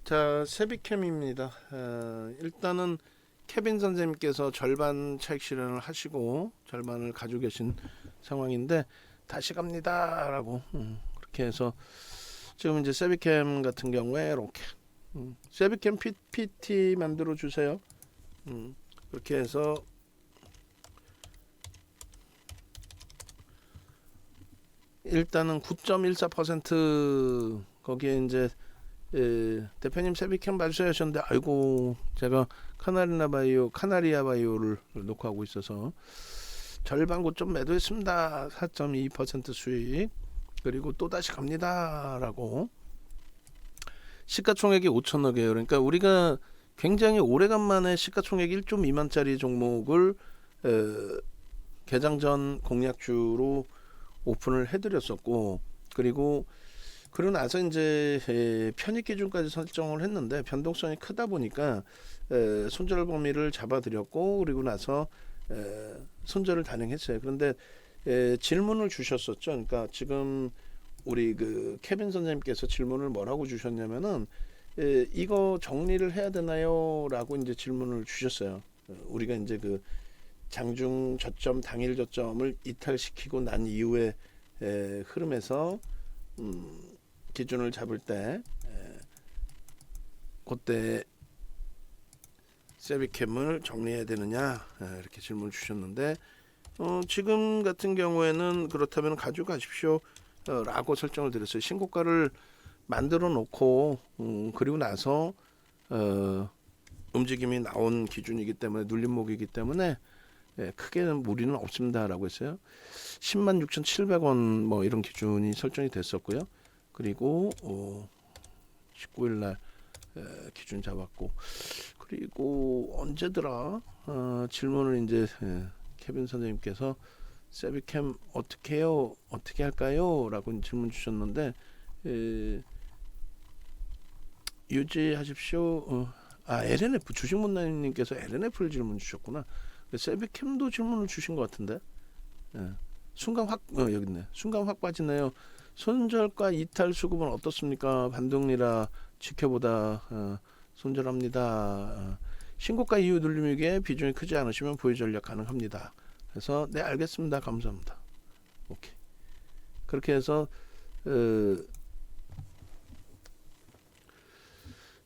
자, 세비캠입니다. 일단은 케빈 선생님께서 절반 차익 실현을 하시고 절반을 가지고 계신 상황인데 다시 갑니다라고 그렇게 해서 지금 이제 세비캠 같은 경우에 이렇게 세비캠 PT 만들어 주세요. 그렇게 해서 일단은 9.14% 거기에 이제 대표님 세비캠 봐주셔야 하셨는데 아이고 제가 카나리아 바이오를 놓고 하고 있어서 절반 고점 매도했습니다. 4.2% 수익. 그리고 또 다시 갑니다라고. 시가총액이 5천억이에요. 그러니까 우리가 굉장히 오래간만에 시가총액 1조 미만짜리 종목을 개장 전 공략주로 오픈을 해드렸었고, 그리고 나서 이제 편입 기준까지 설정을 했는데 변동성이 크다 보니까 손절 범위를 잡아드렸고, 그리고 나서 손절을 단행했어요. 그런데 질문을 주셨었죠. 그러니까 지금 우리 그 케빈 선생님께서 질문을 뭐라고 주셨냐면은 이거 정리를 해야 되나요?라고 이제 질문을 주셨어요. 우리가 이제 그 장중 저점, 당일 저점을 이탈시키고 난 이후에 흐름에서 기준을 잡을 때 그때 세비캠을 정리해야 되느냐 이렇게 질문을 주셨는데 지금 같은 경우에는 그렇다면 가져가십시오 라고 설정을 드렸어요. 신고가를 만들어 놓고 그리고 나서 움직임이 나온 기준이기 때문에 눌림목이기 때문에 크게는 무리는 없습니다라고 했어요. 106,700원 뭐 이런 기준이 설정이 됐었고요. 그리고 19일 날 기준 잡았고, 그리고 언제더라 질문을 이제 케빈 선생님께서 세비캠 어떻게 해요? 어떻게 할까요? 라고 질문 주셨는데 유지하십시오. LNF 주식문화님께서 LNF를 질문 주셨구나. 세비캠도 질문을 주신 것 같은데 순간 확 여기 있네. 순간 확 빠지네요. 손절가 이탈 수급은 어떻습니까? 반등이라 지켜보다 손절합니다. 신고가 이후 눌림목에 비중이 크지 않으시면 보유 전략 가능합니다. 그래서 네 알겠습니다. 감사합니다. 오케이. 그렇게 해서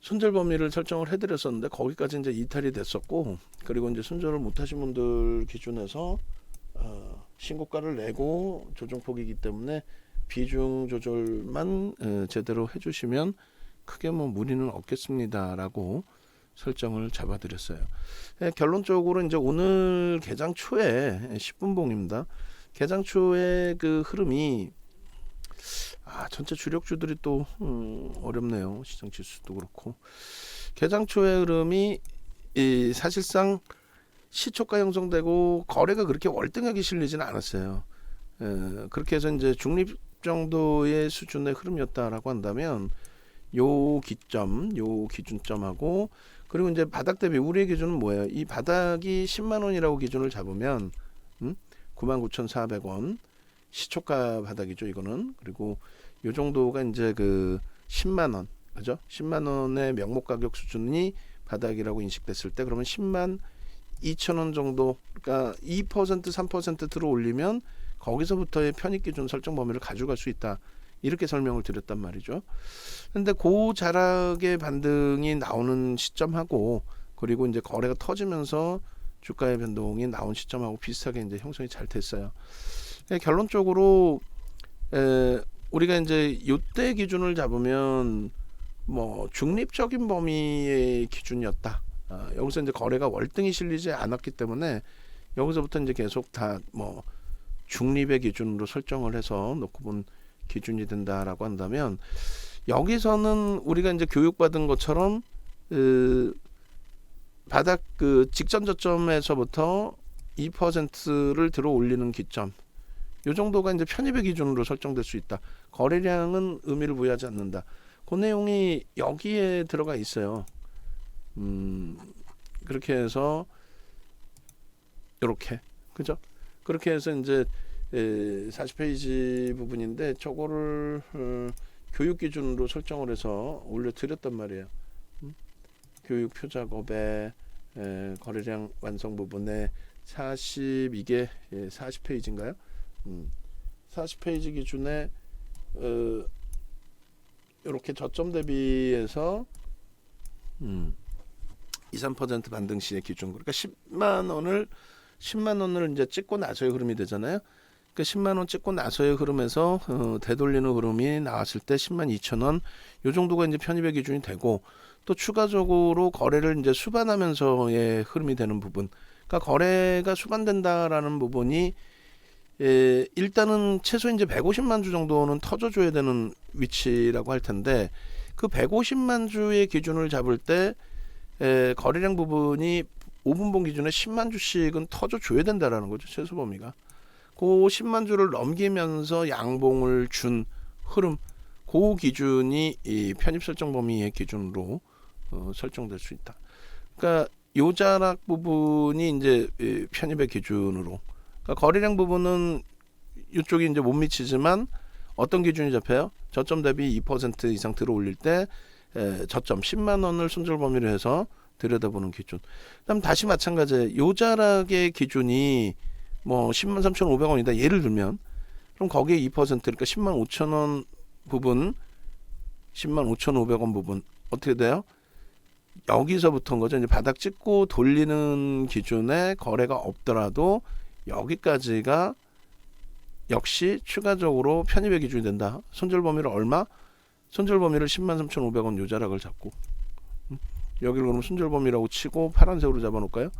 손절 범위를 설정을 해드렸었는데 거기까지 이제 이탈이 됐었고, 그리고 이제 손절을 못하신 분들 기준에서 신고가를 내고 조정폭이기 때문에 비중 조절만 제대로 해주시면 크게 뭐 무리는 없겠습니다라고 설정을 잡아드렸어요. 결론적으로 이제 오늘 개장 초에 10분봉입니다. 개장 초에 그 흐름이 전체 주력주들이 또 어렵네요. 시장 지수도 그렇고 개장 초의 흐름이 사실상 시초가 형성되고 거래가 그렇게 월등하게 실리지는 않았어요. 그렇게 해서 이제 중립 정도의 수준의 흐름이었다라고 한다면 요 기준점하고 그리고 이제 바닥 대비 우리의 기준은 뭐예요? 이 바닥이 10만 원이라고 기준을 잡으면 99,400원 시초가 바닥이죠, 이거는. 그리고 요 정도가 이제 그 10만 원, 그죠? 10만 원의 명목 가격 수준이 바닥이라고 인식됐을 때 그러면 10만 2천 원 정도, 그러니까 2% 3% 들어 올리면 거기서부터의 편입 기준 설정 범위를 가져갈 수 있다. 이렇게 설명을 드렸단 말이죠. 근데 고자락의 반등이 나오는 시점하고 그리고 이제 거래가 터지면서 주가의 변동이 나온 시점하고 비슷하게 이제 형성이 잘 됐어요. 결론적으로 우리가 이제 요때 기준을 잡으면 뭐 중립적인 범위의 기준이었다. 여기서 이제 거래가 월등히 실리지 않았기 때문에 여기서부터 이제 계속 다 뭐 중립의 기준으로 설정을 해서 놓고 본 기준이 된다라고 한다면 여기서는 우리가 이제 교육받은 것처럼 바닥 그 직전 저점에서부터 2%를 들어 올리는 기점, 요 정도가 이제 편입의 기준으로 설정될 수 있다. 거래량은 의미를 부여하지 않는다. 그 내용이 여기에 들어가 있어요. 그렇게 해서 이렇게, 그죠? 그렇게 해서 이제 40페이지 부분인데 저거를 교육 기준으로 설정을 해서 올려드렸단 말이에요. 교육 표작업의 거래량 완성 부분에 40 40페이지인가요? 40페이지 기준에 이렇게 저점 대비해서 2~3% 반등 시의 기준. 그러니까 10만 원을 이제 찍고 나서의 흐름이 되잖아요. 그러니까 10만 원 찍고 나서의 흐름에서 되돌리는 흐름이 나왔을 때 102,000원 요 정도가 이제 편입의 기준이 되고, 또 추가적으로 거래를 이제 수반하면서의 흐름이 되는 부분. 그러니까 거래가 수반된다라는 부분이 일단은 최소 이제 150만 주 정도는 터져줘야 되는 위치라고 할 텐데, 그 150만 주의 기준을 잡을 때 거래량 부분이 5분봉 기준에 10만 주씩은 터져줘야 된다라는 거죠. 최소 범위가. 그 10만 주를 넘기면서 양봉을 준 흐름, 그 기준이 이 편입 설정 범위의 기준으로 설정될 수 있다. 그러니까 요자락 부분이 이제 편입의 기준으로, 그러니까 거래량 부분은 이쪽이 이제 못 미치지만 어떤 기준이 잡혀요? 저점 대비 2% 이상 들어올릴 때 저점 10만 원을 손절 범위로 해서 들여다보는 기준. 그다음 다시 마찬가지예요. 요자락의 기준이 뭐 103,500원이다. 예를 들면 그럼 거기에 2% 그러니까 105,000원 부분, 105,500원 부분 어떻게 돼요? 여기서부터인 거죠. 이제 바닥 찍고 돌리는 기준에 거래가 없더라도 여기까지가 역시 추가적으로 편입의 기준이 된다. 손절 범위를 얼마? 손절 범위를 103,500원 요자락을 잡고, 여기를 그럼 손절 범위라고 치고 파란색으로 잡아놓을까요?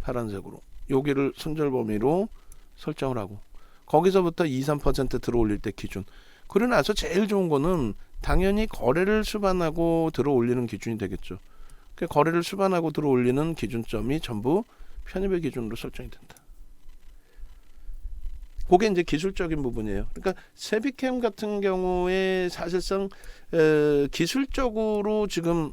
파란색으로 여기를 손절 범위로 설정을 하고, 거기서부터 2~3% 들어올릴 때 기준. 그러고 나서 제일 좋은 거는 당연히 거래를 수반하고 들어올리는 기준이 되겠죠. 그 거래를 수반하고 들어올리는 기준점이 전부 편입의 기준으로 설정이 된다. 그게 이제 기술적인 부분이에요. 그러니까 세비캠 같은 경우에 사실상 기술적으로 지금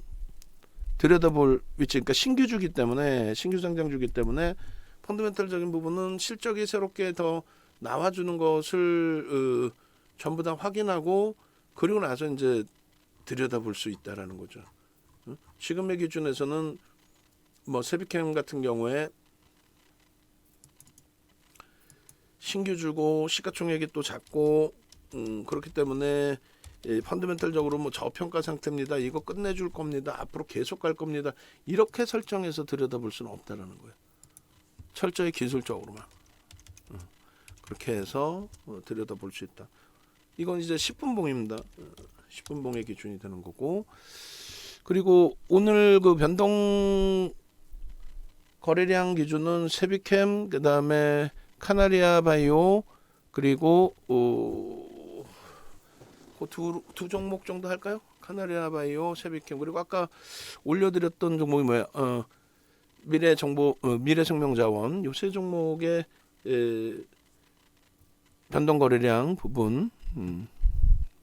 들여다볼 위치, 그러니까 신규주기 때문에, 신규 상장주기 때문에 펀더멘털적인 부분은 실적이 새롭게 더 나와주는 것을 전부 다 확인하고, 그리고 나서 이제 들여다볼 수 있다라는 거죠. 지금의 기준에서는 뭐 세비캠 같은 경우에 신규주고 시가총액이 또 작고 그렇기 때문에 펀더멘털적으로 뭐 저평가 상태입니다. 이거 끝내줄 겁니다. 앞으로 계속 갈 겁니다. 이렇게 설정해서 들여다볼 수는 없다라는 거예요. 철저히 기술적으로만 그렇게 해서 들여다볼 수 있다. 이건 이제 10분봉입니다. 10분봉의 기준이 되는 거고, 그리고 오늘 그 변동 거래량 기준은 세비캠, 그 다음에 카나리아 바이오, 그리고 두 종목 정도 할까요? 카나리아 바이오, 세비캠, 그리고 아까 올려드렸던 종목이 뭐야? 미래생명자원, 요 세 종목의 변동 거래량 부분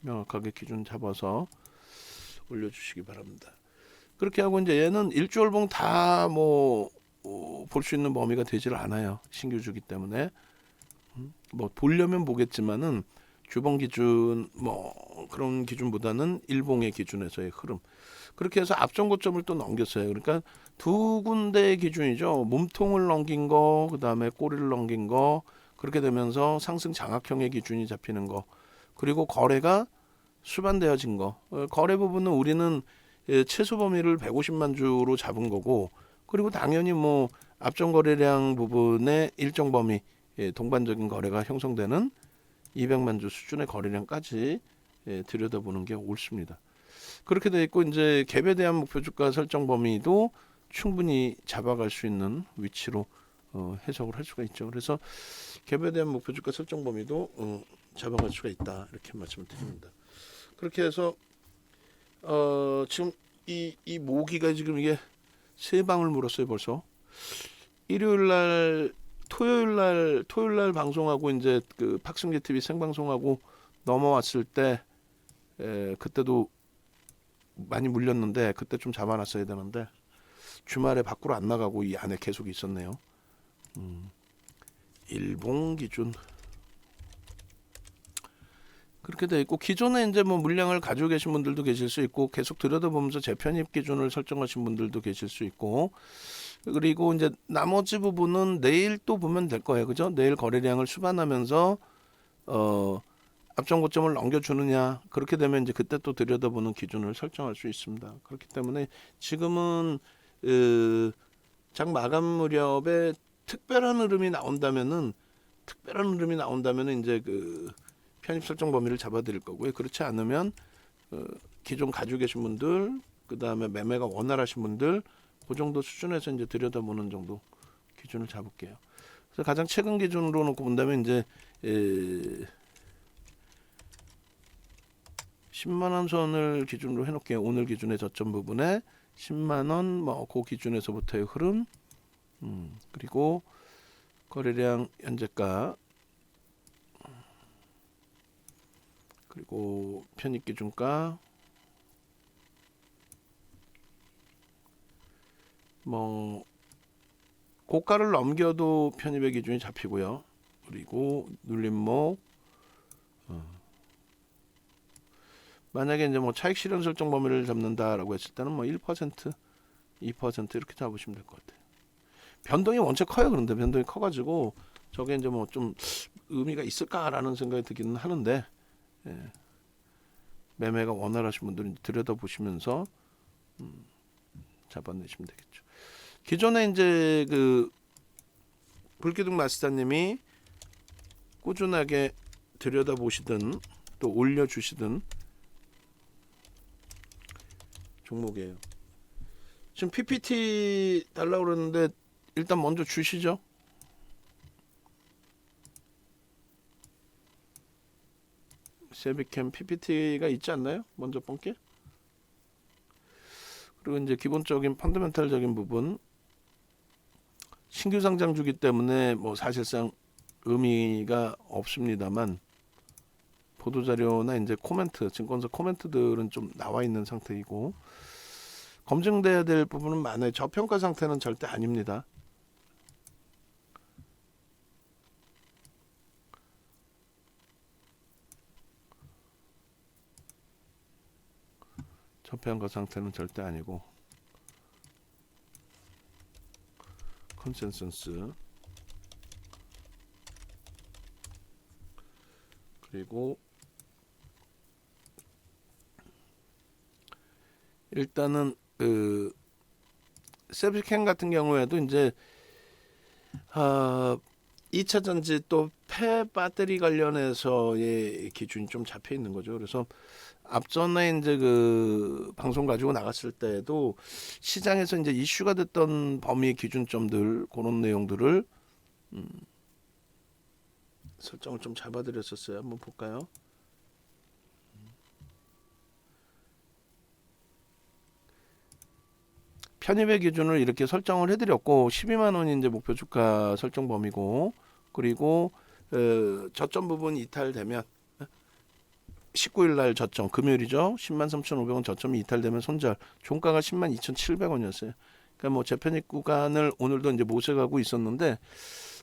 명확하게 기준 잡아서 올려주시기 바랍니다. 그렇게 하고 이제 얘는 일주월봉 다 뭐 볼 수 있는 범위가 되질 않아요. 신규주기 때문에 뭐 보려면 보겠지만은 주봉 기준 뭐 그런 기준보다는 일봉의 기준에서의 흐름, 그렇게 해서 앞전 고점을 또 넘겼어요. 그러니까 두 군데의 기준이죠. 몸통을 넘긴 거, 그 다음에 꼬리를 넘긴 거, 그렇게 되면서 상승 장악형의 기준이 잡히는 거, 그리고 거래가 수반되어진 거. 거래 부분은 우리는 최소 범위를 150만 주로 잡은 거고, 그리고 당연히 뭐 앞전 거래량 부분의 일정 범위, 동반적인 거래가 형성되는 200만 주 수준의 거래량까지 들여다보는 게 옳습니다. 그렇게 돼 있고, 이제 갭에 대한 목표 주가 설정 범위도 충분히 잡아갈 수 있는 위치로 해석을 할 수가 있죠. 그래서 갭에 대한 목표 주가 설정 범위도 잡아갈 수가 있다, 이렇게 말씀을 드립니다. 그렇게 해서 지금 이 모기가 지금 이게 세 방울 물었어요 벌써. 일요일날 토요일날 방송하고 이제 그 팍승기 TV 생방송하고 넘어왔을 때 그때도 많이 물렸는데 그때 좀 잡아놨어야 되는데 주말에 밖으로 안 나가고 이 안에 계속 있었네요. 일봉 기준 그렇게 돼 있고 기존에 이제 뭐 물량을 가지고 계신 분들도 계실 수 있고 계속 들여다보면서 재편입 기준을 설정하신 분들도 계실 수 있고 그리고 이제 나머지 부분은 내일 또 보면 될 거예요. 그죠? 내일 거래량을 수반하면서 앞전 고점을 넘겨주느냐 그렇게 되면 이제 그때 또 들여다보는 기준을 설정할 수 있습니다. 그렇기 때문에 지금은 장 마감 무렵에 특별한 흐름이 나온다면은 이제 그 편입 설정 범위를 잡아드릴 거고요. 그렇지 않으면 기존 가지고 계신 분들, 그 다음에 매매가 원활하신 분들, 그 정도 수준에서 이제 들여다보는 정도 기준을 잡을게요. 그래서 가장 최근 기준으로 놓고 본다면 이제 10만 원 선을 기준으로 해놓을게요. 오늘 기준의 저점 부분에 10만 원, 뭐 그 기준에서부터의 흐름, 그리고 거래량 현재가 그리고 편입 기준가 뭐 고가를 넘겨도 편입의 기준이 잡히고요. 그리고 눌림목 만약에 이제 뭐 차익 실현 설정 범위를 잡는다라고 했을 때는 뭐 1%, 2% 이렇게 잡으시면 될 것 같아요. 변동이 원체 커요. 그런데 변동이 커가지고 저게 이제 뭐 좀 의미가 있을까라는 생각이 들기는 하는데 매매가 원활하신 분들은 들여다보시면서 잡아내시면 되겠죠. 기존에 이제 그 불기둥 마스터님이 꾸준하게 들여다보시든 또 올려주시든 종목이에요. 지금 PPT 달라고 그러는데 일단 먼저 주시죠. 세비캠 PPT가 있지 않나요? 먼저 본게. 그리고 이제 기본적인 펀더멘탈적인 부분 신규 상장 주기 때문에 뭐 사실상 의미가 없습니다만 보도자료나 이제 코멘트, 증권사 코멘트들은 좀 나와 있는 상태이고 검증돼야 될 부분은 많아요. 저평가 상태는 절대 아닙니다. 저평가 상태는 절대 아니고 컨센서스 그리고 일단은 그 세비캠 같은 경우에도 이제 2차 전지 또 폐 배터리 관련해서의 기준이 좀 잡혀 있는 거죠. 그래서 앞전에 이제 그 방송 가지고 나갔을 때에도 시장에서 이제 이슈가 됐던 범위 기준점들 그런 내용들을 설정을 좀 잡아드렸었어요. 한번 볼까요? 편입의 기준을 이렇게 설정을 해드렸고 12만 원이 이제 목표 주가 설정 범위고 그리고 저점 부분 이탈되면 19일 날 저점 금요일이죠. 10만 3,500원 저점이 이탈되면 손절 종가가 10만 2,700원이었어요. 그러니까 뭐 재편입 구간을 오늘도 이제 모색하고 있었는데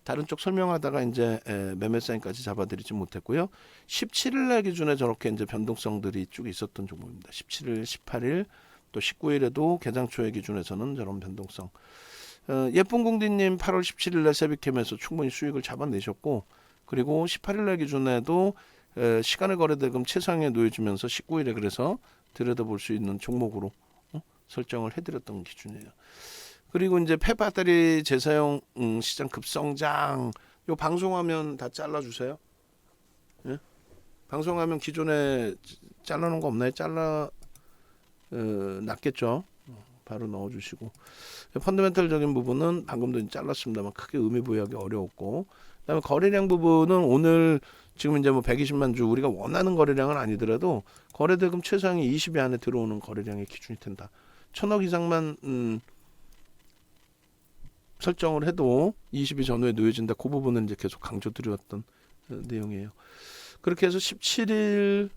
다른 쪽 설명하다가 이제 매매 사인까지 잡아드리지 못했고요. 17일 날 기준에 저렇게 이제 변동성들이 쭉 있었던 종목입니다. 17일, 18일 또 19일에도 개장 초의 기준에서는 저런 변동성. 예쁜 공디님 8월 17일 날 세비캠에서 충분히 수익을 잡아내셨고 그리고 18일 날 기준에도 시간의 거래대금 최상에 놓여주면서 19일에 그래서 들여다볼 수 있는 종목으로 설정을 해드렸던 기준이에요. 그리고 이제 폐배터리 재사용 시장 급성장 요 방송화면 다 잘라주세요. 예? 방송화면 기존에 잘라놓은 거 없나요? 낫겠죠. 바로 넣어주시고 펀더멘털적인 부분은 방금도 잘랐습니다만 크게 의미 부여하기 어려웠고 그다음에 거래량 부분은 오늘 지금 이제 뭐 120만 주 우리가 원하는 거래량은 아니더라도 거래대금 최상위 20위 안에 들어오는 거래량의 기준이 된다. 1,000억 이상만 설정을 해도 20위 전후에 놓여진다. 그 부분은 이제 계속 강조드렸던 내용이에요. 그렇게 해서 17일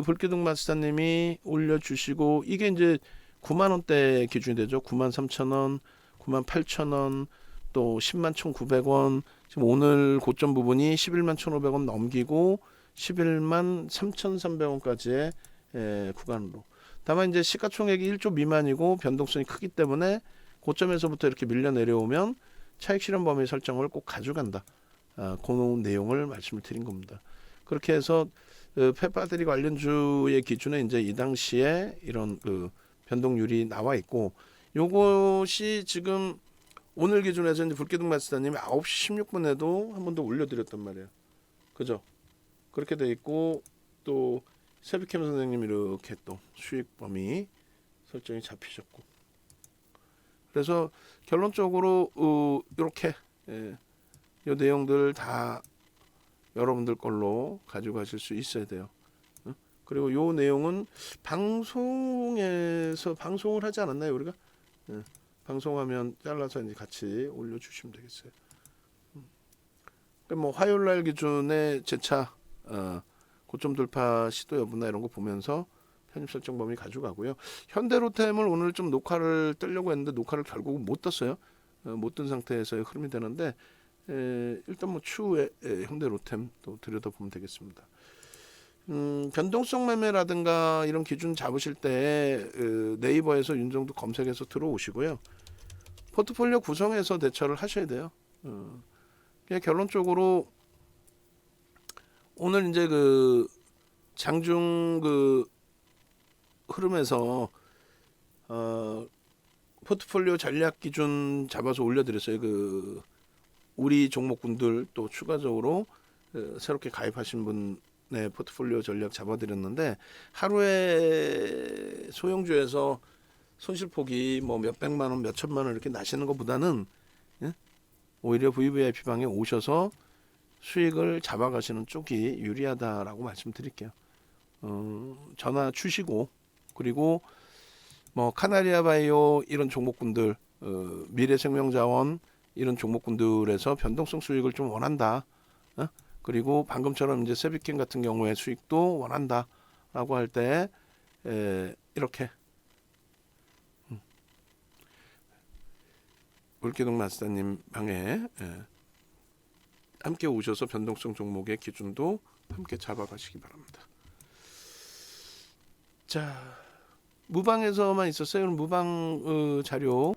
불기둥 마스터님이 올려주시고 이게 이제 9만 원대 기준이 되죠. 9만 3천 원, 9만 8천 원, 또 10만 1,900원. 지금 오늘 고점 부분이 11만 1,500원 넘기고 11만 3,300원까지의 구간으로. 다만 이제 시가총액이 1조 미만이고 변동성이 크기 때문에 고점에서부터 이렇게 밀려 내려오면 차익 실현 범위 설정을 꼭 가져간다. 그 내용을 말씀을 드린 겁니다. 그렇게 해서 페파들이 관련주의 기준에 이제 이 당시에 이런 그 변동률이 나와 있고, 요것이 지금 오늘 기준에서 이제 불기둥 마스터님이 9시 16분에도 한 번 더 올려드렸단 말이에요. 그죠? 그렇게 돼 있고, 또 세비캠 선생님 이렇게 또 수익 범위 설정이 잡히셨고, 그래서 결론적으로 이렇게 이 내용들 다 여러분들 걸로 가져가실 수 있어야 돼요. 그리고 이 내용은 방송에서 방송을 하지 않았나요, 우리가? 방송하면 잘라서 이제 같이 올려주시면 되겠어요. 뭐 화요일 날 기준에 재차 고점 돌파 시도 여부나 이런 거 보면서 편입 설정 범위 가져가고요. 현대로템을 오늘 좀 녹화를 뜨려고 했는데 녹화를 결국은 못 떴어요. 못 뜬 상태에서의 흐름이 되는데 일단 뭐 추후에 현대로템 또 들여다보면 되겠습니다. 변동성 매매라든가 이런 기준 잡으실 때 네이버에서 윤정도 검색해서 들어오시고요. 포트폴리오 구성해서 대처를 하셔야 돼요. 그냥 결론적으로 오늘 이제 그 장중 그 흐름에서 포트폴리오 전략 기준 잡아서 올려드렸어요. 그 우리 종목군들 또 추가적으로 새롭게 가입하신 분의 포트폴리오 전략 잡아드렸는데, 하루에 소형주에서 손실폭이 뭐 몇백만 원, 몇천만 원 이렇게 나시는 것보다는 오히려 VVIP 방에 오셔서 수익을 잡아가시는 쪽이 유리하다라고 말씀드릴게요. 전화 주시고, 그리고 뭐 카나리아 바이오 이런 종목군들, 미래생명자원 이런 종목군들에서 변동성 수익을 좀 원한다. 그리고 방금처럼 이제 세비캠 같은 경우에 수익도 원한다라고 할 때 이렇게 물기둥 마스터님 방에 함께 오셔서 변동성 종목의 기준도 함께 잡아가시기 바랍니다. 자, 무방에서만 있었어요. 무방 자료